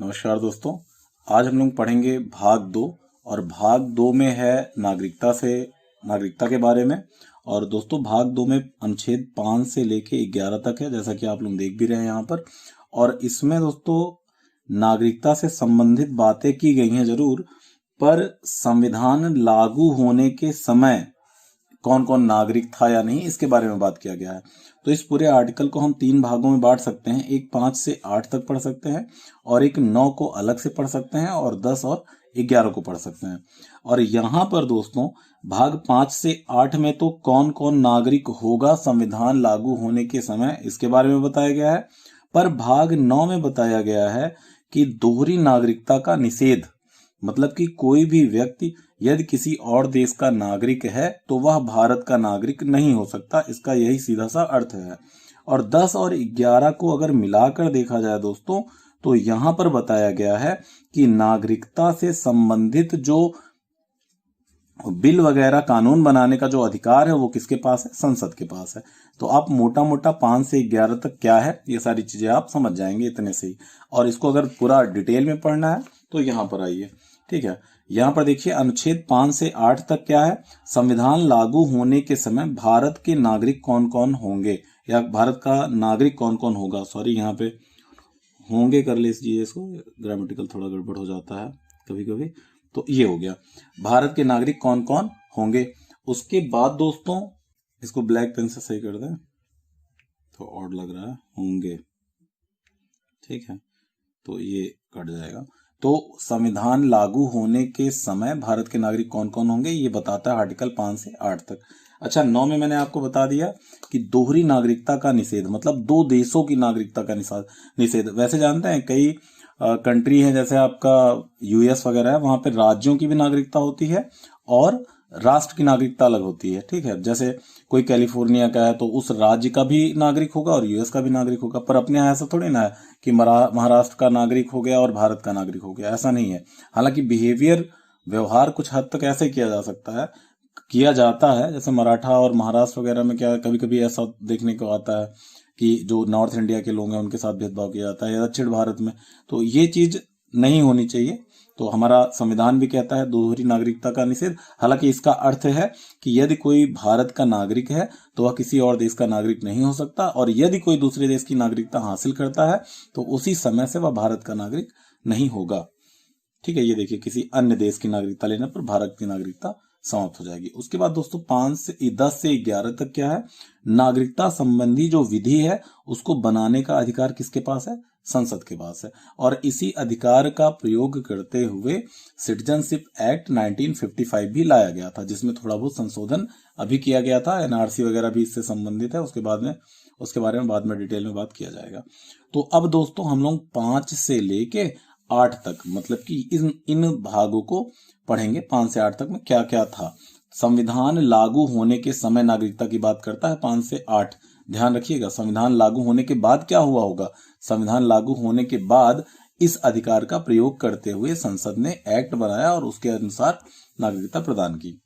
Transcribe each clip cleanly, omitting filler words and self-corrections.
नमस्कार दोस्तों, आज हम लोग पढ़ेंगे भाग 2 और भाग 2 में है नागरिकता के बारे में। और दोस्तों भाग 2 में अनुच्छेद 5 से लेके 11 तक है, जैसा कि आप लोग देख भी रहे हैं यहाँ पर। और इसमें दोस्तों नागरिकता से संबंधित बातें की गई हैं जरूर, पर संविधान लागू होने के समय कौन कौन नागरिक था या नहीं, इसके बारे में बात किया गया है। तो इस पूरे आर्टिकल को हम 3 भागों में बांट सकते हैं। एक 5 से 8 तक पढ़ सकते हैं, और एक 9 को अलग से पढ़ सकते हैं, और 10 और 11 को पढ़ सकते हैं। और यहाँ पर दोस्तों भाग 5 से 8 में तो कौन कौन नागरिक होगा संविधान लागू होने के समय, इसके बारे में बताया गया है। पर भाग 9 में बताया गया है कि दोहरी नागरिकता का निषेध, मतलब कि कोई भी व्यक्ति यदि किसी और देश का नागरिक है तो वह भारत का नागरिक नहीं हो सकता। इसका यही सीधा सा अर्थ है। और 10 और 11 को अगर मिलाकर देखा जाए दोस्तों, तो यहां पर बताया गया है कि नागरिकता से संबंधित जो बिल वगैरह कानून बनाने का जो अधिकार है वो किसके पास है? संसद के पास है। तो आप मोटा मोटा 5 से 11 तक क्या है ये सारी चीजें आप समझ जाएंगे इतने से ही। और इसको अगर पूरा डिटेल में पढ़ना है तो यहाँ पर आइए, ठीक है। यहाँ पर देखिए अनुच्छेद 5 से 8 तक क्या है? संविधान लागू होने के समय भारत के नागरिक कौन कौन होंगे, या भारत का नागरिक कौन कौन होगा। सॉरी, यहाँ पे होंगे कर लीजिए, इसको ग्रामेटिकल थोड़ा गड़बड़ हो जाता है कभी कभी। तो ये हो गया, भारत के नागरिक कौन कौन होंगे। उसके बाद दोस्तों इसको ब्लैक पेन से सही कर दें, तो ऑड लग रहा है, होंगे, ठीक है, तो ये कट जाएगा। तो संविधान लागू होने के समय भारत के नागरिक कौन कौन होंगे ये बताता है आर्टिकल 5 से 8 तक। अच्छा, 9 में मैंने आपको बता दिया कि दोहरी नागरिकता का निषेध, मतलब 2 देशों की नागरिकता का निषेध। वैसे जानते हैं कई कंट्री है, जैसे आपका यूएस वगैरह है, वहां पे राज्यों की भी नागरिकता होती है और राष्ट्र की नागरिकता अलग होती है, ठीक है। जैसे कोई कैलिफोर्निया का है तो उस राज्य का भी नागरिक होगा और यूएस का भी नागरिक होगा। पर अपने यहाँ ऐसा थोड़ी ना है कि महाराष्ट्र का नागरिक हो गया और भारत का नागरिक हो गया, ऐसा नहीं है। हालांकि बिहेवियर, व्यवहार कुछ हद तक ऐसे किया जा सकता है, किया जाता है। जैसे मराठा और महाराष्ट्र वगैरह में क्या कभी कभी ऐसा देखने को आता है कि जो नॉर्थ इंडिया के लोग हैं उनके साथ भेदभाव किया जाता है, या दक्षिण भारत में। तो ये चीज नहीं होनी चाहिए। तो हमारा संविधान भी कहता है दोहरी नागरिकता का निषेध। हालांकि इसका अर्थ है कि यदि कोई भारत का नागरिक है तो वह किसी और देश का नागरिक नहीं हो सकता, और यदि कोई दूसरे देश की नागरिकता हासिल करता है तो उसी समय से वह भारत का नागरिक नहीं होगा, ठीक है। ये देखिए, किसी अन्य देश की नागरिकता लेने पर भारत की नागरिकता समाप्त हो जाएगी। उसके बाद दोस्तों 10 से 11 तक क्या है? नागरिकता संबंधी जो विधि है उसको बनाने का अधिकार किसके पास है? संसद के पास है। और इसी अधिकार का प्रयोग करते हुए सिटीजनशिप एक्ट 1955 भी लाया गया था, जिसमें थोड़ा बहुत संशोधन अभी किया गया था। एनआरसी वगैरह भी इससे संबंधित है, उसके बारे में बाद में डिटेल में बात किया जाएगा। तो अब दोस्तों हम लोग 5 से लेके 8 तक, मतलब कि इन भागों को पढ़ेंगे। 5 से 8 तक में क्या क्या था। संविधान लागू होने के समय नागरिकता की बात करता है 5 से 8। ध्यान रखिएगा, संविधान लागू होने के बाद क्या हुआ होगा? संविधान लागू होने के बाद इस अधिकार का प्रयोग करते हुए संसद ने एक्ट बनाया और उसके अनुसार नागरिकता प्रदान की।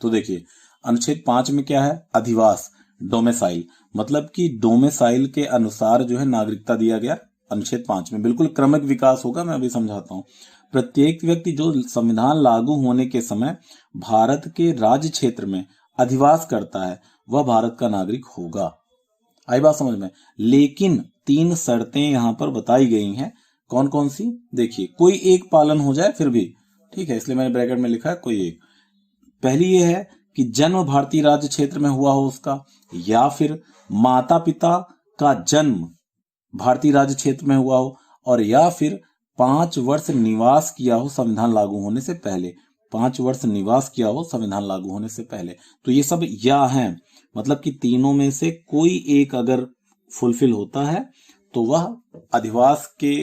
तो देखिए अनुच्छेद 5 में क्या है? अधिवास, डोमेसाइल, मतलब कि डोमेसाइल के अनुसार जो है नागरिकता दिया गया अनुच्छेद 5 में। बिल्कुल क्रमिक विकास होगा, मैं अभी समझाता हूं। प्रत्येक व्यक्ति जो संविधान लागू होने के समय भारत के राज्य क्षेत्र में अधिवास करता है वह भारत का नागरिक होगा। आई बात समझ में? लेकिन 3 शर्तें यहां पर बताई गई हैं। कौन कौन सी? देखिए, कोई एक पालन हो जाए फिर भी, ठीक है, इसलिए मैंने ब्रैकेट में लिखा है कोई एक। पहली ये है कि जन्म भारतीय राज्य क्षेत्र में हुआ हो उसका, या फिर माता पिता का जन्म भारतीय राज्य क्षेत्र में हुआ हो, और या फिर 5 वर्ष निवास किया हो संविधान लागू होने से पहले। 5 वर्ष निवास किया हो संविधान लागू होने से पहले। तो ये सब या हैं, मतलब कि तीनों में से कोई एक अगर फुलफिल होता है तो वह अधिवास के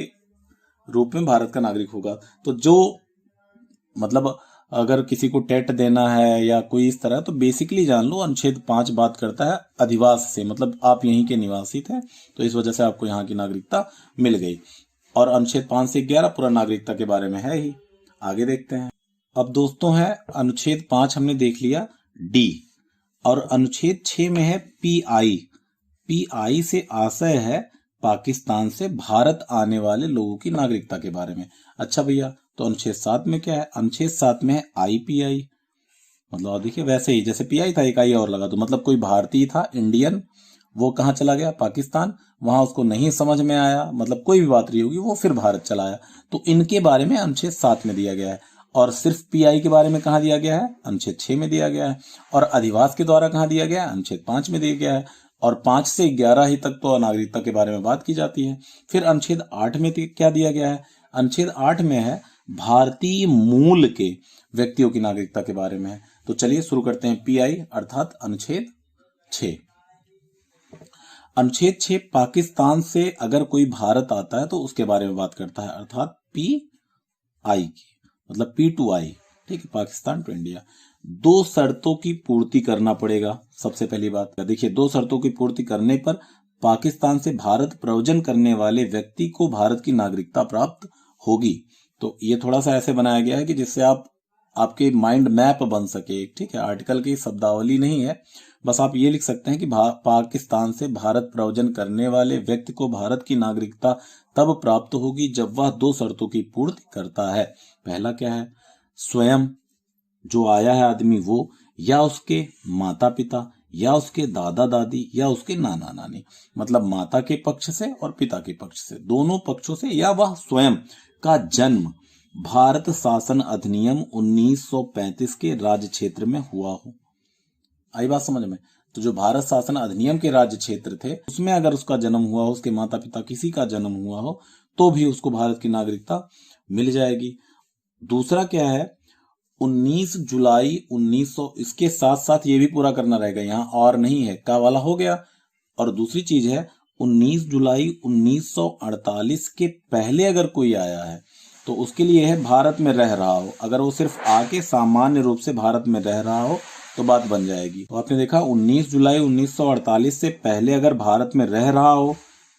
रूप में भारत का नागरिक होगा। तो जो मतलब अगर किसी को टेट देना है या कोई इस तरह, तो बेसिकली जान लो अनुच्छेद 5 बात करता है अधिवास से, मतलब आप यहीं के निवासी थे तो इस वजह से आपको यहाँ की नागरिकता मिल गई। और अनुच्छेद 5 से 11 पूरा नागरिकता के बारे में है ही। आगे देखते हैं। अब दोस्तों है अनुच्छेद 5 हमने देख लिया डी, और अनुच्छेद 6 में है पीआई। पीआई से आशय है पाकिस्तान से भारत आने वाले लोगों की नागरिकता के बारे में। अच्छा भैया, तो अनुच्छेद 7 में क्या है? अनुच्छेद 7 में है आईपीआई, मतलब देखिए वैसे ही जैसे पीआई था, इकाई और लगा, तो मतलब कोई भारतीय था, इंडियन, वो कहाँ चला गया? पाकिस्तान। वहां उसको नहीं समझ में आया, मतलब कोई भी बात रही होगी, वो फिर भारत चला आया, तो इनके बारे में अनुच्छेद 7 में दिया गया है। और सिर्फ पीआई के बारे में कहाँ दिया गया है? अनुच्छेद 6 में दिया गया है। और अधिवास के द्वारा कहाँ दिया गया है? अनुच्छेद 5 में दिया गया है। और 5 से 11 ही तक तो नागरिकता के बारे में बात की जाती है। फिर अनुच्छेद 8 में क्या दिया गया है? अनुच्छेद 8 में है भारतीय मूल के व्यक्तियों की नागरिकता के बारे में है। तो चलिए शुरू करते हैं। पीआई अर्थात अनुच्छेद 6। अनुच्छेद 6 पाकिस्तान से अगर कोई भारत आता है तो उसके बारे में बात करता है, अर्थात पी आई की, मतलब पी टू आई, ठीक है, पाकिस्तान टू इंडिया। 2 शर्तों की पूर्ति करना पड़ेगा। सबसे पहली बात देखिए, 2 शर्तों की पूर्ति करने पर पाकिस्तान से भारत प्रव्रजन करने वाले व्यक्ति को भारत की नागरिकता प्राप्त होगी। तो ये थोड़ा सा ऐसे बनाया गया है कि जिससे आपके माइंड मैप बन सके, ठीक है, आर्टिकल की शब्दावली नहीं है, बस आप ये लिख सकते हैं कि पाकिस्तान से भारत प्रव्रजन करने वाले व्यक्ति को भारत की नागरिकता तब प्राप्त होगी जब वह 2 शर्तों की पूर्ति करता है। पहला क्या है? स्वयं जो आया है आदमी वो, या उसके माता पिता, या उसके दादा दादी, या उसके नाना नानी, मतलब माता के पक्ष से और पिता के पक्ष से, दोनों पक्षों से, या वह स्वयं का जन्म भारत शासन अधिनियम 1935 के राज्य क्षेत्र में हुआ हो। आई बात समझ में? तो जो भारत शासन अधिनियम के राज्य क्षेत्र थे उसमें अगर उसका जन्म हुआ हो, उसके माता पिता किसी का जन्म हुआ हो, तो भी उसको भारत की नागरिकता मिल जाएगी। दूसरा क्या है? 19 जुलाई 1900, इसके साथ साथ ये भी पूरा करना रहेगा, यहाँ और नहीं है, का वाला हो गया। और दूसरी चीज है 19 जुलाई 1948 के पहले अगर कोई आया है तो उसके लिए है भारत में रह रहा हो। अगर वो सिर्फ आके सामान्य रूप से भारत में रह रहा हो तो बात बन जाएगी। तो आपने देखा 19 जुलाई 1948 से पहले अगर भारत में रह रहा हो,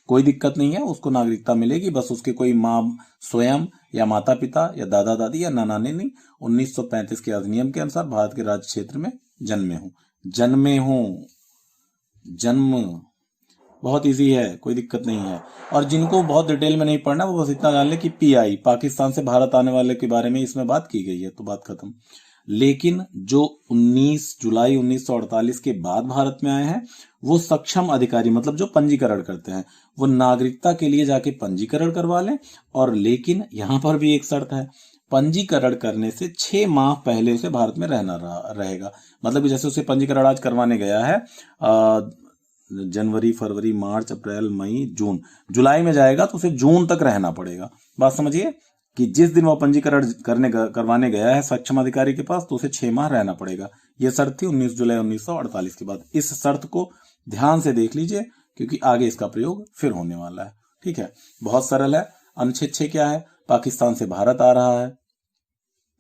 कोई दिक्कत नहीं है, उसको नागरिकता मिलेगी। बस उसके कोई माँ स्वयं या माता पिता या दादा दादी या नाना नानी 1935 के अधिनियम के अनुसार भारत के राज्य क्षेत्र में जन्मे हो। जन्म बहुत इजी है, कोई दिक्कत नहीं है। और जिनको बहुत डिटेल में नहीं पढ़ना, वो बस इतना जान ले कि पीआई पाकिस्तान से भारत आने वाले के बारे में इसमें बात की गई है, तो बात खत्म। लेकिन जो 19 जुलाई 1948 के बाद भारत में आए हैं वो सक्षम अधिकारी, मतलब जो पंजीकरण करते हैं, वो नागरिकता के लिए जाके पंजीकरण करवा लें। और लेकिन यहाँ पर भी एक शर्त है, पंजीकरण करने से 6 माह पहले उसे भारत में रहना रहेगा। मतलब जैसे उसे पंजीकरण आज करवाने गया है, जनवरी फरवरी मार्च अप्रैल मई जून, जुलाई में जाएगा तो उसे जून तक रहना पड़ेगा। बात समझिए कि जिस दिन वो पंजीकरण करवाने गया है सक्षम अधिकारी के पास, तो उसे 6 माह रहना पड़ेगा। यह शर्त थी 19 जुलाई 1948 के बाद। इस शर्त को ध्यान से देख लीजिए क्योंकि आगे इसका प्रयोग फिर होने वाला है, ठीक है। बहुत सरल है। अनुच्छेद 6 क्या है? पाकिस्तान से भारत आ रहा है,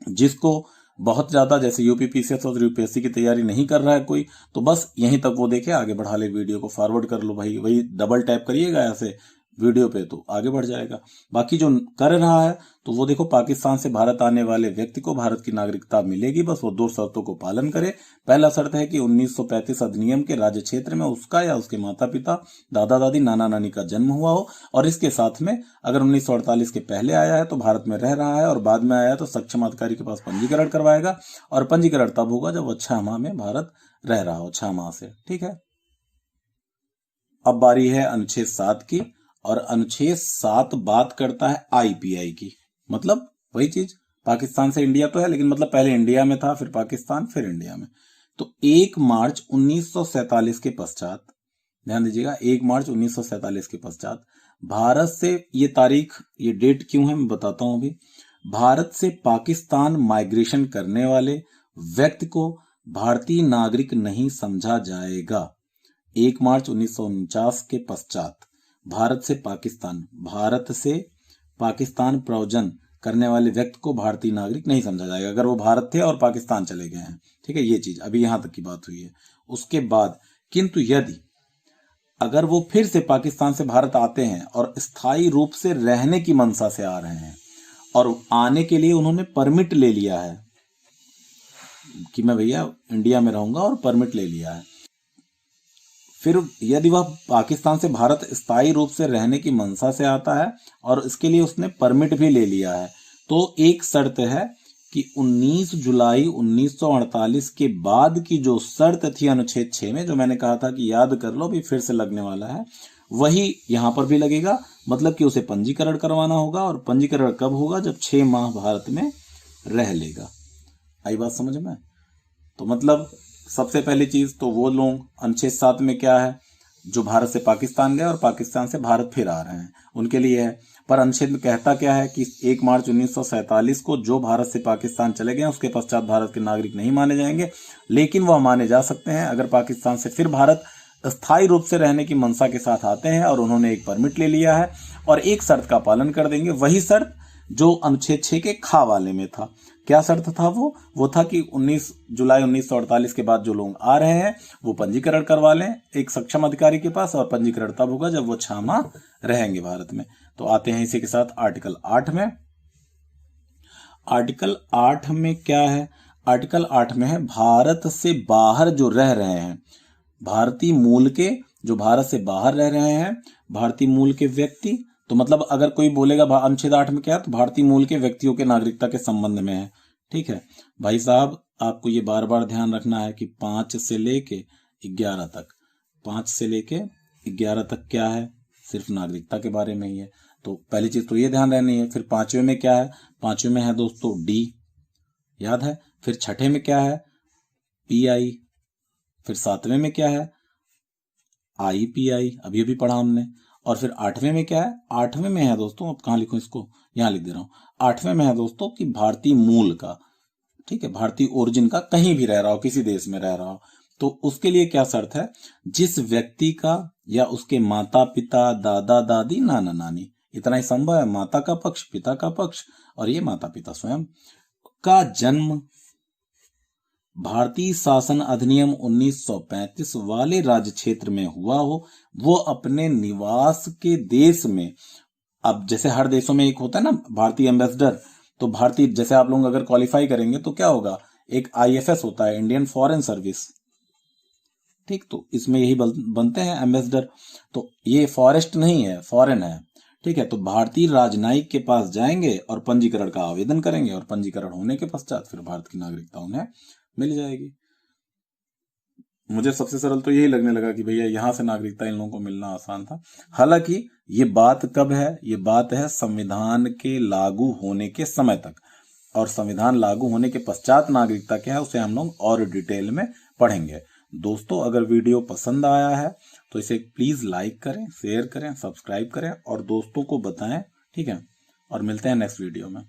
जिसको बहुत ज्यादा जैसे यूपीपीसीएस और यूपीएससी की तैयारी नहीं कर रहा है कोई, तो बस यहीं तक वो देखे, आगे बढ़ा ले, वीडियो को फॉरवर्ड कर लो भाई, वही डबल टैप करिएगा ऐसे वीडियो पे तो आगे बढ़ जाएगा। बाकी जो कर रहा है तो वो देखो, पाकिस्तान से भारत आने वाले व्यक्ति को भारत की नागरिकता मिलेगी, बस वो 2 शर्तों को पालन करे। पहला शर्त है कि 1935 अधिनियम के राज्य क्षेत्र में उसका या उसके माता पिता, दादा दादी, नाना नानी का जन्म हुआ हो। और इसके साथ में अगर 1948 के पहले आया है तो भारत में रह रहा है, और बाद में आया है तो सक्षम अधिकारी के पास पंजीकरण करवाएगा। और पंजीकरण तब होगा जब वो 6 माह में भारत रह रहा हो, 6 माह से, ठीक है। अब बारी है अनुच्छेद 7 की, और अनुच्छेद 7 बात करता है आईपीआई की, मतलब वही चीज, पाकिस्तान से इंडिया तो है लेकिन मतलब पहले इंडिया में था, फिर पाकिस्तान, फिर इंडिया में। तो 1 मार्च 1947 के पश्चात, ध्यान दीजिएगा, 1 मार्च 1947 के पश्चात भारत से, ये तारीख, ये डेट क्यों है मैं बताता हूं अभी। भारत से पाकिस्तान माइग्रेशन करने वाले व्यक्ति को भारतीय नागरिक नहीं समझा जाएगा। 1 मार्च 1949 के पश्चात भारत से पाकिस्तान प्रव्रजन करने वाले व्यक्ति को भारतीय नागरिक नहीं समझा जाएगा अगर वो भारत थे और पाकिस्तान चले गए हैं, ठीक है। ये चीज अभी यहां तक की बात हुई है। उसके बाद किंतु यदि अगर वो फिर से पाकिस्तान से भारत आते हैं और स्थायी रूप से रहने की मंशा से आ रहे हैं और आने के लिए उन्होंने परमिट ले लिया है कि मैं भैया इंडिया में रहूंगा, और परमिट ले लिया है, फिर यदि वह पाकिस्तान से भारत स्थायी रूप से रहने की मंशा से आता है और इसके लिए उसने परमिट भी ले लिया है, तो एक शर्त है कि 19 जुलाई 1948 के बाद की जो शर्त थी अनुच्छेद 6 में, जो मैंने कहा था कि याद कर लो, भी फिर से लगने वाला है, वही यहां पर भी लगेगा। मतलब कि उसे पंजीकरण करवाना होगा, और पंजीकरण कब होगा? जब 6 माह भारत में रह लेगा। आई बात समझ में? तो मतलब सबसे पहली चीज तो वो लोग अनुच्छेद 7 में क्या है, जो भारत से पाकिस्तान गए और पाकिस्तान से भारत फिर आ रहे हैं, उनके लिए है। पर अनुच्छेद में कहता क्या है कि 1 मार्च 1947 को जो भारत से पाकिस्तान चले गए उसके पश्चात भारत के नागरिक नहीं माने जाएंगे, लेकिन वह माने जा सकते हैं अगर पाकिस्तान से फिर भारत स्थायी रूप से रहने की मंशा के साथ आते हैं और उन्होंने एक परमिट ले लिया है और एक शर्त का पालन कर देंगे। वही शर्त जो अनुच्छेद 6 के खा वाले में था। क्या शर्त था वो था कि 19 जुलाई 1948 के बाद जो लोग आ रहे हैं वो पंजीकरण करवा लें एक सक्षम अधिकारी के पास, और पंजीकरण तब होगा जब वो 6 माह रहेंगे भारत में। तो आते हैं इसी के साथ आर्टिकल 8 में। आर्टिकल 8 में क्या है? आर्टिकल 8 में है भारत से बाहर जो रह रहे हैं, भारतीय मूल के, जो भारत से बाहर रह रहे हैं, भारतीय मूल के व्यक्ति। तो मतलब अगर कोई बोलेगा अनुच्छेद 8 में क्या है, तो भारतीय मूल के व्यक्तियों के नागरिकता के संबंध में है। ठीक है भाई साहब, आपको ये बार बार ध्यान रखना है कि 5 से लेके 11 तक, 5 से लेके 11 तक क्या है, सिर्फ नागरिकता के बारे में ही है। तो पहली चीज तो ये ध्यान रहनी है। फिर 5वें में क्या है? 5वें में है दोस्तों डी, याद है। फिर 6ठे में क्या है? पीआई। फिर 7वें में क्या है? आईपीआई, अभी अभी पढ़ा हमने। और फिर 8वें में क्या है? 8वें में है दोस्तों, अब कहाँ लिखूं इसको, यहां लिख दे रहा हूं। 8वें में है दोस्तों कि भारतीय मूल का, ठीक है, भारतीय ओरिजिन का, कहीं भी रह रहा हो, किसी देश में रह रहा हो, तो उसके लिए क्या शर्त है? जिस व्यक्ति का या उसके माता पिता, दादा दादी, नाना नानी, इतना ही संभव है, माता का पक्ष, पिता का पक्ष, और ये माता पिता स्वयं का जन्म भारतीय शासन अधिनियम 1935 वाले राज्य क्षेत्र में हुआ हो, वो अपने निवास के देश में, अब जैसे हर देशों में एक होता है ना भारतीय एम्बेसडर, तो भारतीय, जैसे आप लोग अगर क्वालिफाई करेंगे तो क्या होगा, एक आईएफएस होता है, इंडियन फॉरेन सर्विस, ठीक, तो इसमें यही बनते हैं एम्बेसडर। तो ये फॉरेस्ट नहीं है, फॉरेन है, ठीक है। तो भारतीय राजनयिक के पास जाएंगे और पंजीकरण का आवेदन करेंगे, और पंजीकरण होने के पश्चात फिर भारत की नागरिकता उन्हें मिल जाएगी। मुझे सबसे सरल तो यही लगने लगा कि भैया यहां से नागरिकता इन लोगों को मिलना आसान था। हालांकि ये बात कब है? ये बात है संविधान के लागू होने के समय तक, और संविधान लागू होने के पश्चात नागरिकता क्या है उसे हम लोग और डिटेल में पढ़ेंगे। दोस्तों, अगर वीडियो पसंद आया है तो इसे प्लीज लाइक करें, शेयर करें, सब्सक्राइब करें और दोस्तों को बताएं, ठीक है। और मिलते हैं नेक्स्ट वीडियो में।